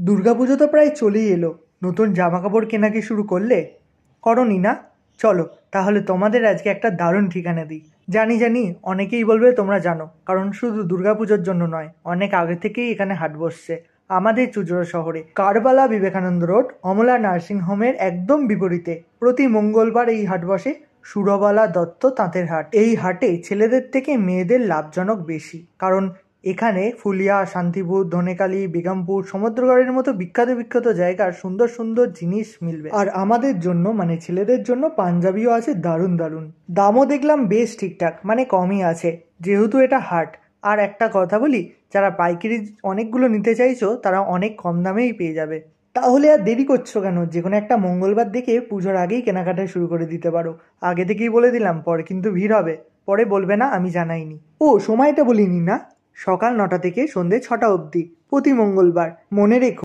দুর্গাপুজো তো প্রায় চলেই এলো। নতুন জামা কাপড় কেনা কি শুরু করলে? করনি না? চলো তাহলে তোমাদের আজকে একটা দারুণ ঠিকানা দিই। জানি জানি অনেকেই বলবে তোমরা জানো, কারণ শুধু দুর্গাপুজোর জন্য নয়, অনেক আগে থেকেই এখানে হাট বসছে আমাদের চুঁচুড়া শহরে। কারবালা বিবেকানন্দ রোড অমলা নার্সিং হোমের একদম বিপরীতে প্রতি মঙ্গলবার এই হাট বসে। সুরবালা দত্ত তাঁতের হাট। এই হাটে ছেলেদের থেকে মেয়েদের লাভজনক বেশি, কারণ এখানে ফুলিয়া, শান্তিপুর, ধনেকালী, বেগমপুর, সমুদ্রগড়ের মতো বিখ্যাত বিখ্যাত জায়গার সুন্দর সুন্দর জিনিস মিলবে। আর আমাদের জন্য মানে ছেলেদের জন্য পাঞ্জাবিও আছে দারুণ দারুণ। দামও দেখলাম বেশ ঠিকঠাক, মানে কমই আছে, যেহেতু এটা হাট। আর একটা কথা বলি, যারা পাইকারি অনেকগুলো নিতে চাইছো তারা অনেক কম দামেই পেয়ে যাবে। তাহলে আর দেরি করছো কেন? যে কোনো একটা মঙ্গলবার দেখে পুজোর আগেই কেনাকাটা শুরু করে দিতে পারো। আগে থেকেই বলে দিলাম, পরে কিন্তু ভিড় হবে, পরে বলবে না আমি জানাইনি। ও সময়টা বলিনি না, সকাল 9টা থেকে সন্ধে 6টা অবধি প্রতি মঙ্গলবার, মনে রেখো।